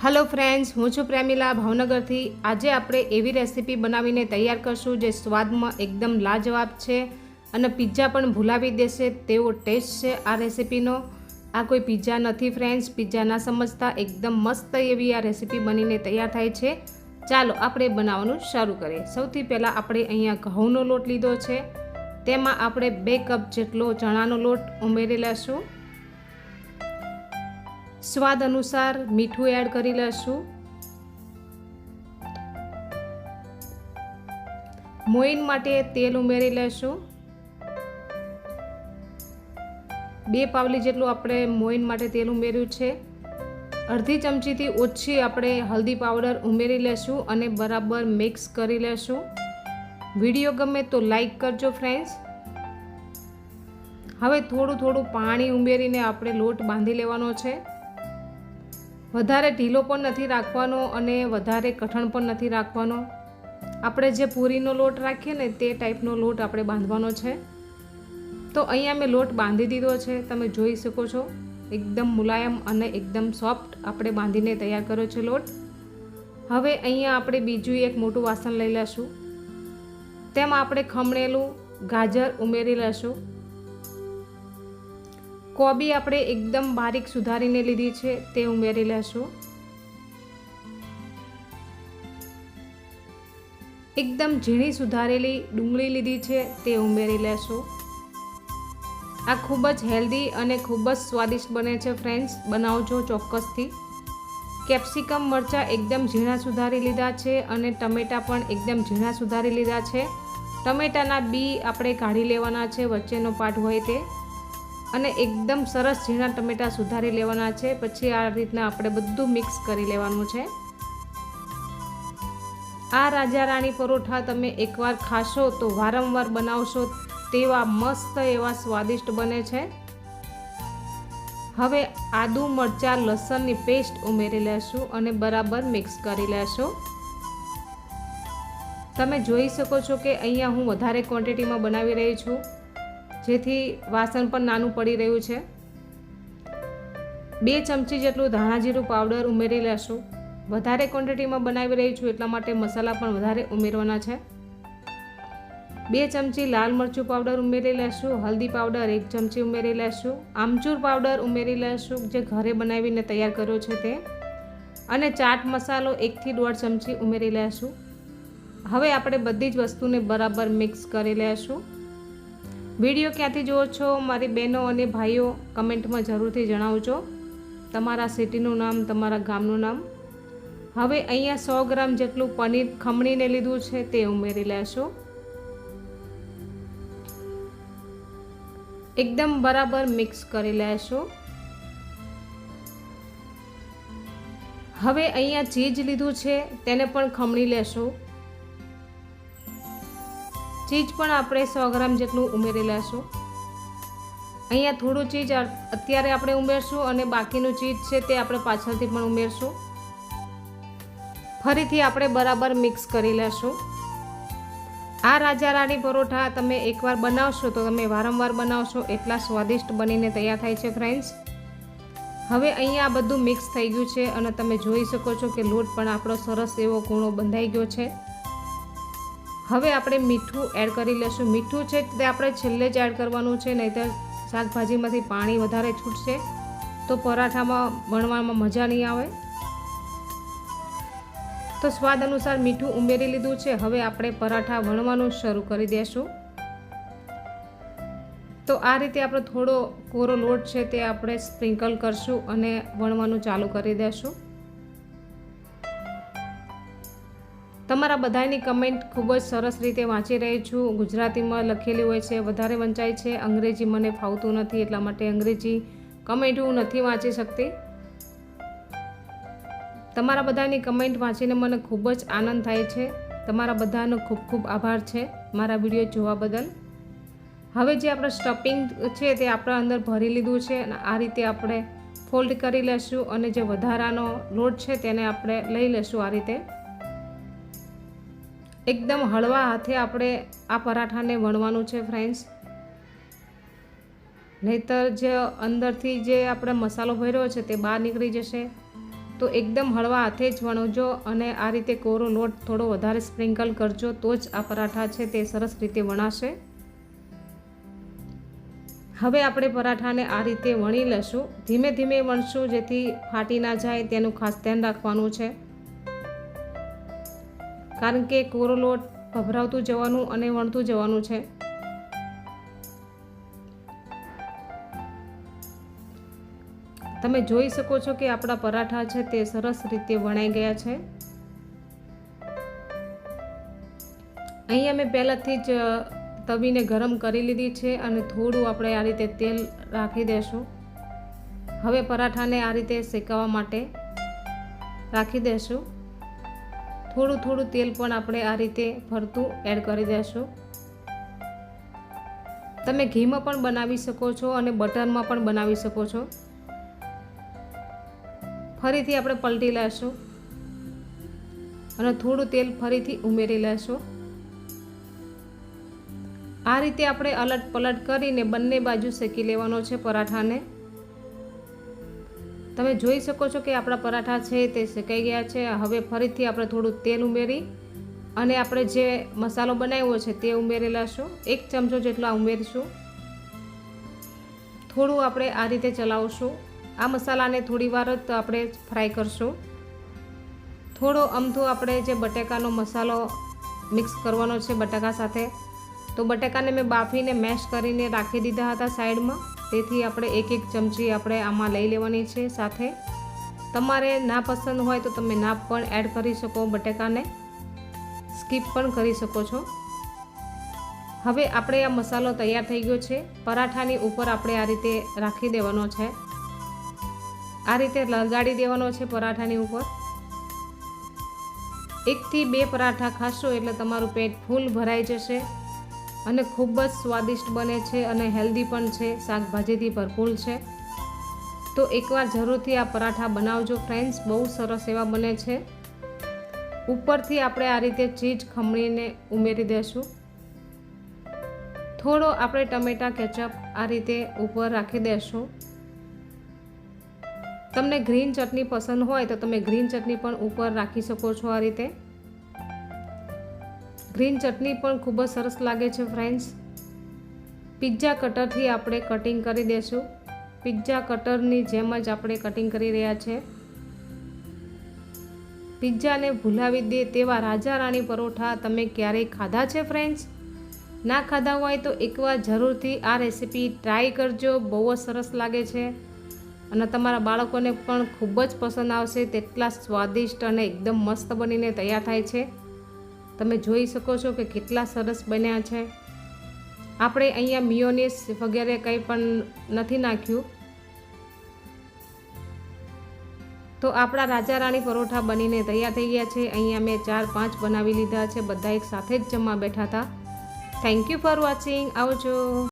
Hello friends, हूँ छूं प्रेमिला भावनगर थी। आज आपणे एवी रेसिपी बनावीने तैयार करशुं जे स्वाद में एकदम लाजवाब है और पिज्जा पण भूलावी देशे तेवो टेस्ट है आ रेसिपीनो। आ कोई पिज्जा नहीं फ्रेंड्स, पिज्जा ना समझता एकदम मस्त एवी आ रेसिपी बनीने तैयार थाय छे। चालो आपणे बनाववानुं शरू करीए। सौथी पहला आपणे अहींया घऊंनो लोट लीधो छे, तेमां आपणे 2 कप जेटलो चणानो लोट उमेरी लेशुं। स्वाद अनुसार मीठू एड करी लेशुं। मोइन माटे तेल उमेरी लेशुं। 2 पावली जेटલું આપણે મોઈન માટે તેલ ઉમેર્યું છે। અડધી ચમચીથી ઓછી આપણે હલ્દી પાવડર ઉમેરી લેશું અને બરાબર મિક્સ કરી લેશું। વિડીયો ગમે તો લાઈક કરજો ફ્રેન્ડ્સ। હવે થોડું થોડું પાણી ઉમેરીને આપણે લોટ બાંધી લેવાનો છે। વધારે ઢીલો પણ નથી રાખવાનો અને વધારે કઠણ પણ નથી રાખવાનો। આપણે જે પૂરીનો લોટ રાખીએ ને તે ટાઈપનો લોટ આપણે બાંધવાનો છે। तो अहींया मैं लोट बांधी दीधो छे, तमे जोई शको छो एकदम मुलायम अने एकदम सॉफ्ट आपणे बांधीने तैयार कर्यो छे लोट। हवे अहींया आपणे बीजुं एक मोटुं वासण लई लेशुं, तेमां आपणे खमणेलुं गाजर उमेरी लेशुं। कोबी आपणे एकदम बारीक सुधारीने लीधी छे ते उमेरी लेशुं। एकदम झीणी सुधारेली डુંગળી लीधी छे ते उमेरी लेशुं। आ खूब ज हेल्दी और खूब ज स्वादिष्ट बने छे फ्रेंड्स, बनावजो चोक्कसथी। केप्सिकम मरचा एकदम झीणा सुधारी लीधा छे अने टमेटा पण एकदम झीणा सुधारी लीधा छे। टमेटाना बी आपणे काढी लेवाना छे, वच्चेनो पार्ट होय ते, अने एकदम सरस झीणा टमेटा सुधारी लेवाना छे। पछी आ रीतना आपणे बधुं मिक्स करी लेवानुं छे। आ राजा राणी परोठा तमे एकवार खाशो तो वारंवार बनावशो तेवा मस्त एवा स्वादिष्ट बने छे। हवे आदू मरचा लसणनी पेस्ट उमेरी लेशुं अने बराबर मिक्स करी लेशुं। तमे जोई शको छो के अहींया हूँ वधारे क्वोंटिटीमां बनावी रही छुं, जेथी वासण पण नानुं पड़ी रह्युं छे। 2 चमची जेटલું धाणा जीरुं पाउडर उमेरी लेशुं। वधारे क्वोंटिटीमां बनावी रही छुं એટલા માટે મસાલા પણ વધારે ઉમેરવાના છે। 2 चमची लाल मरचું पाउडर उमेरी लेशुं। हल्दी पाउडर 1 चमची उमेरी लेशुं। आमचूर पाउडर उमेरी लेशुं जे घरे बनावीने तैयार कर्यो छे ते, अने चाट मसालो 1 થી 1.5 चमची उमेरी लेशुं। हवे आपणे बधी ज वस्तुने बराबर मिक्स करी लेशुं। विडियो क्यांथी जोवो छो मारी बहनों अने भाईओ कमेंटमां जरूरथी जणावजो तमारा सिटीनुं नाम, तमारा गामनुं नाम। हवे अहींया 100 ग्राम जेटલું पनीर खमणीने लीधुं छे ते उमेरी लेशुं। एकदम बराबर मिक्स करी लेशुं। हवे अहींया चीज लीधुं छे तेने पण खमणी लेशुं। चीज पण आपणे 100 ग्राम जेटલું उमेरी लेशुं। अहींया थोडું चीज अत्यारे आपणे उमेरशुं अने बाकीनुं चीज छे ते आपणे पाछळथी पण उमेरशुं। फरीथी आपणे बराबर मिक्स करी लेशुं। आ राजा राणी परोठा तमे एकवार बनावशो तो तमे वारंवार बनावशो एटला स्वादिष्ट बनीने तैयार थाय छे फ्रेंड्स। हवे अहींया बधुं मिक्स थई गयुं छे अने तमे जोई शको छो के लोट पण आपणो सरस एवो कूणो बंधाई गयो छे। हवे आपणे मीठું एड करी लेशुं। मीठું छे ते आपणे छेल्ले ज एड करवानुं छे, नहीतर शाकभाजीमांथी पाणी वधारे छूटशे तो पराठामां वणवामां मजा नहीं आवे। तो स्वाद अनुसार मीठું उमेरी लीधुं छे। हवे आपणे पराठा वणवानुं शरू करी देशुं। तो आ रीते आपणे थोड़ो कोरो लोट छे ते आपणे स्प्रिंकल करशुं अने वणवानुं चालू करी देशुं। तमारा बधानी कमेंट खूब ज सरस रीते वांची रही छुं। गुजरातीमां लखेली होय छे, वधारे वंचाय छे। अंग्रेजी मने फावतुं नथी એટલા માટે अंग्रेजी कमेंट હું નથી વાંચી શકતી। तमारा बधानी कमेंट वाँचीने मने खूब ज आनंद थाय छे। तमारा बधानो खूब खूब आभार छे मारा विडियो जोवा बदल। हवे जे आपणे स्टफिंग छे ते आपणे अंदर भरी लीधुं छे अने आ रीते आपणे फोल्ड करी लेशुं अने जे वधारानो लोट छे तेने आपणे लई लेशुं। आ रीते एकदम हळवा हाथे आपणे आ पराठाने वणवानुं छे फ्रेंड्स, नहीतर जे अंदरथी जे आपणे मसालो भर्यो छे ते बहार નીકળી जशे। તો એકદમ હળવા હાથે જ વણજો અને આ રીતે કોરો લોટ થોડો વધારે સ્પ્રિંકલ કરજો, તો જ આ પરાઠા છે તે સરસ રીતે વણાશે. હવે આપણે પરાઠાને આ રીતે વણી લેશું. ધીમે ધીમે વણશું જેથી ફાટી ના જાય તેનું ખાસ ધ્યાન રાખવાનું છે, કારણ કે કોરો લોટ ભભરાવતું જવાનું અને વણતું જવાનું છે. તમે જોઈ શકો છો કે આપણા પરાઠા છે તે સરસ રીતે વણાઈ ગયા છે. અહીંયા મેં પહેલાંથી જ તવીને ગરમ કરી લીધી છે અને થોડું આપણે આ રીતે તેલ રાખી દેશું. હવે પરાઠાને આ રીતે શેકવા માટે રાખી દેશું. થોડું તેલ પણ આપણે આ રીતે ફરતું એડ કરી દેશું. તમે ઘીમાં પણ બનાવી શકો છો અને બટરમાં પણ બનાવી શકો છો. ફરીથી આપણે પલટી લેશું અને થોડું તેલ ફરીથી ઉમેરી લેશું. આ રીતે આપણે અલટ પલટ કરીને બંને બાજુ શેકી લેવાનો છે પરાઠાને. તમે જોઈ શકો છો કે આપણા પરાઠા છે તે શેકાઈ ગયા છે. હવે ફરીથી આપણે થોડું તેલ ઉમેરી અને આપણે જે મસાલો બનાવ્યો છે તે ઉમેરી લેશું. 1 ચમચો જેટલો ઉમેરીશું. થોડું આપણે આ રીતે ચલાવશું. આ મસાલાને થોડી વાર જ આપણે ફ્રાય કરશું. થોડો અમથો આપણે જે બટેકાનો મસાલો મિક્સ કરવાનો છે બટાકા સાથે, તો બટાકાને મેં બાફીને મેશ કરીને રાખી દીધા હતા સાઈડમાં. તેથી આપણે 1 ચમચી આપણે આમાં લઈ લેવાની છે સાથે. તમારે ના પસંદ હોય તો તમે ના પણ એડ કરી શકો, બટાકાને સ્કીપ પણ કરી શકો છો. હવે આપણે આ મસાલો તૈયાર થઈ ગયો છે. પરાઠાની ઉપર આપણે આ રીતે રાખી દેવાનો છે, આ રીતે લગાડી દેવાનો છે પરાઠાની ઉપર. 1 થી 2 પરાઠા ખાશો એટલે તમારું પેટ ફૂલ ભરાઈ જશે અને ખૂબ જ સ્વાદિષ્ટ બને છે અને હેલ્ધી પણ છે, શાકભાજીથી ભરપૂર છે. તો એકવાર જરૂરથી આ પરાઠા બનાવજો ફ્રેન્ડ્સ, બહુ સરસ એવા બને છે. ઉપરથી આપણે આ રીતે ચીઝ ખમણીને ઉમેરી દઈશું. થોડો આપણે ટમેટા કેચઅપ આ રીતે ઉપર રાખી દઈશું. તમને ગ્રીન ચટણી પસંદ હોય તો તમે ગ્રીન ચટણી પણ ઉપર રાખી શકો છો. આ રીતે ગ્રીન ચટણી પણ ખૂબ જ સરસ લાગે છે ફ્રેન્ડ્સ. પિઝા કટરથી આપણે કટિંગ કરી દઈશું. પિઝા કટરની જેમ જ આપણે કટિંગ કરી રહ્યા છે. પિઝાને ભૂલાવી દે તેવા રાજા રાણી પરોઠા તમે ક્યારેય ખાધા છે ફ્રેન્ડ્સ? ના ખાધા હોય તો એકવાર જરૂરથી આ રેસીપી ટ્રાય કરજો. બહુ જ સરસ લાગે છે અને તમારા બાળકોને પણ ખૂબ જ પસંદ આવશે. તેટલા સ્વાદિષ્ટ અને એકદમ મસ્ત બનીને તૈયાર થાય છે. તમે જોઈ શકો છો કે કેટલા સરસ બન્યા છે. આપણે અહીંયા મિયોનીઝ વગેરે કંઈ પણ નથી નાખ્યું. તો આપણા રાજા રાણી પરોઠા બનીને તૈયાર થઈ ગયા છે. અહીંયા મેં 4-5 બનાવી લીધા છે. બધા એક સાથે જ જમવા બેઠા હતા. Thank you for watching. આવજો.